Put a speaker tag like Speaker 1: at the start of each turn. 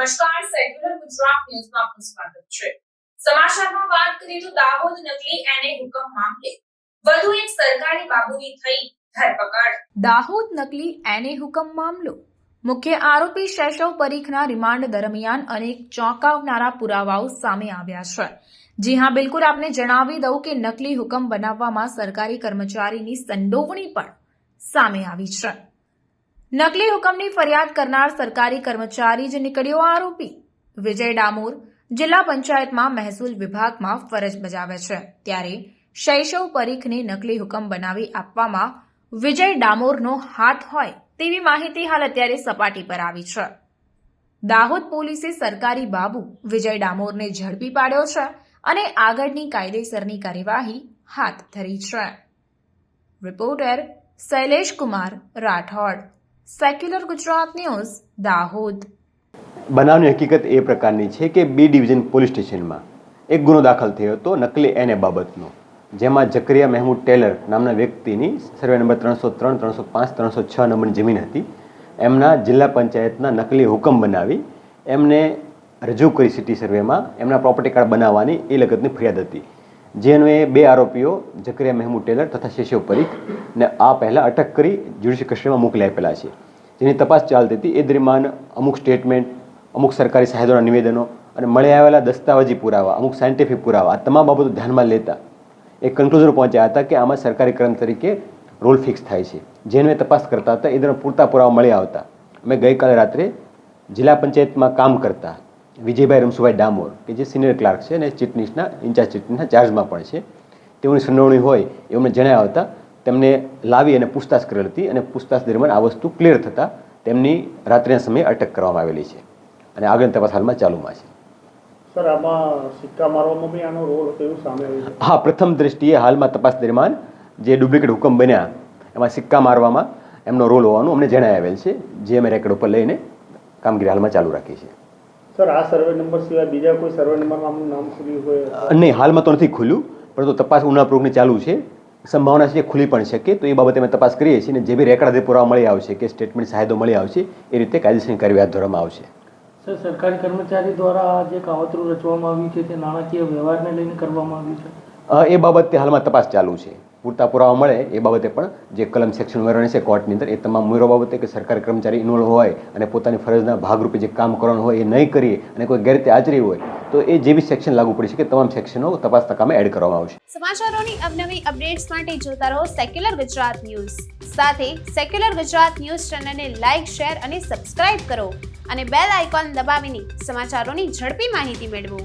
Speaker 1: નમસ્કાર, સેક્યુલર ગુજરાત ન્યૂઝમાં આપનું સ્વાગત છે। સમાચારમાં વાત કરીએ તો દાહોદ નકલી એને હુકમ મામલે વધુ એક સરકારી બાબુની થઈ ધરપકડ। દાહોદ નકલી એને હુકમ મામલો મુખ્ય આરોપી શૈશવ પરીખના રિમાન્ડ દરમિયાન અનેક ચોંકાવનારા પુરાવાઓ સામે આવ્યા છે। જી હા, બિલકુલ આપને જણાવી દઉં કે નકલી હુકમ બનાવવામાં સરકારી કર્મચારીની સંડોવણી પણ સામે આવી છે। નકલી હુકમની ફરિયાદ કરનાર સરકારી કર્મચારી જ નીકળ્યો આરોપી। વિજય ડામોર જિલ્લા પંચાયતમાં મહેસૂલ વિભાગમાં ફરજ બજાવે છે, ત્યારે શૈશવ પરીખને નકલી હુકમ બનાવી આપવામાં વિજય ડામોરનો હાથ હોય તેવી માહિતી હાલ અત્યારે સપાટી પર આવી છે। દાહોદ પોલીસે સરકારી બાબુ વિજય ડામોરને ઝડપી પાડ્યો છે અને આગળની કાયદેસરની કાર્યવાહી હાથ ધરી છે। Reporter Shailesh Kumar Rathod, secular Gujarat news, Dahod.
Speaker 2: બનાવની હકીકત એ પ્રકારની છે કે બી ડિવિઝન પોલીસ સ્ટેશનમાં એક ગુનો દાખલ થયો હતો નકલી એને બાબતનો, જેમાં જકરિયા મહેમૂદ ટેલર નામના વ્યક્તિની સર્વે નંબર 303, 305, 306 નંબરની જમીન હતી। એમના જિલ્લા પંચાયતના નકલી હુકમ બનાવી એમને રજૂ કરી સિટી સર્વેમાં એમના પ્રોપર્ટી કાર્ડ બનાવવાની એ લગતની ફરિયાદ હતી, જેનો એ બે આરોપીઓ જકરિયા મહેમૂદ ટેલર તથા શૈશવ પરીખ ને આ પહેલાં અટક કરી જ્યુડિશિયલ કસ્ટડીમાં મોકલી આપેલા છે, જેની તપાસ ચાલતી હતી। એ દરમિયાન અમુક સ્ટેટમેન્ટ, અમુક સરકારી સાહેબોના નિવેદનો અને મળી આવેલા દસ્તાવેજી પુરાવા, અમુક સાયન્ટિફિક પુરાવા, આ તમામ બાબતો ધ્યાનમાં લેતા એક કન્ક્લુઝન પહોંચ્યા હતા કે આમાં સરકારી કર્મ તરીકે રોલ ફિક્સ થાય છે, જેનો એ તપાસ કરતા હતા। એ દરમિયાન પૂરતા પુરાવા મળી આવતા અમે ગઈકાલે રાત્રે જિલ્લા પંચાયતમાં કામ કરતા વિજયભાઈ રમસુભાઈ ડામોર, કે જે સિનિયર ક્લાર્ક છે અને ચીટનીસના ઇન્ચાર્જ ચીટનીસના ચાર્જમાં પણ છે, તેઓની સંડોવણી હોય એ અમને જણાવ્યા હતા। તેમને લાવી અને પૂછતાછ કરેલ હતી અને પૂછતાછ દરમિયાન આ વસ્તુ ક્લિયર થતાં તેમની રાત્રિના સમયે અટક કરવામાં આવેલી છે અને આગળની તપાસ હાલમાં ચાલુમાં છે।
Speaker 3: સર, આમાં સિક્કા મારવામાં બી આનો રોલ હતો એવું સામે આવ્યું છે?
Speaker 2: હા, પ્રથમ દ્રષ્ટિએ હાલમાં તપાસ દરમિયાન જે ડુપ્લિકેટ હુકમ બન્યા એમાં સિક્કા મારવામાં એમનો રોલ હોવાનું અમને જણાવી આવેલ છે, જે અમે રેકોર્ડ ઉપર લઈને કામગીરી હાલમાં ચાલુ રાખી છે।
Speaker 3: સર, આ સર્વે નંબર સિવાય બીજા કોઈ સર્વે નંબરમાં આમનું નામ ખુલ્યું હોય?
Speaker 2: નહીં, હાલમાં તો નથી ખુલ્યું, પરંતુ તપાસ ઊંડાણપૂર્વકની ચાલુ છે। સંભાવના છે ખુલી પણ શકે, તો એ બાબતે અમે તપાસ કરીએ છીએ અને જે બી રેકર્ડ પુરાવા મળી આવશે કે સ્ટેટમેન્ટ સાહેદો મળી આવશે એ રીતે કાયદેસરની કાર્યવાહી હાથ ધરવામાં આવશે।
Speaker 4: સર, સરકારી કર્મચારી દ્વારા જે કાવતરું રચવામાં આવ્યું છે તે નાણાકીય વ્યવહારને લઈને કરવામાં આવ્યું છે?
Speaker 2: એ બાબતે હાલમાં તપાસ ચાલુ છે। પૂરતા પુરાવા મળે એ બાબતે પણ જે કલમ સેક્શન ઉમેરવાની છે કોર્ટની અંદર, એ તમામ ઉમેરો બાબતે કે સરકારી કર્મચારી ઇન્વોલ્વ હોય અને પોતાની ફરજના ભાગરૂપે જે કામ કરવાનું હોય એ નહીં કરીએ અને કોઈ ગેરરીતે હાજરી હોય તો એ જે બી સેક્શન લાગુ પડી શકે તમામ સેક્શનો તપાસના કામે એડ કરવામાં આવશે।
Speaker 5: સમાચારોની અવનવી અપડેટ્સ માટે જોતા રહો સેક્યુલર ગુજરાત ન્યૂઝ। સાથે સેક્યુલર ગુજરાત ન્યૂઝ ચેનલને લાઇક, શેર અને સબસ્ક્રાઇબ કરો અને બેલ આઇકોન દબાવીને સમાચારોની ઝડપી માહિતી મેળવો।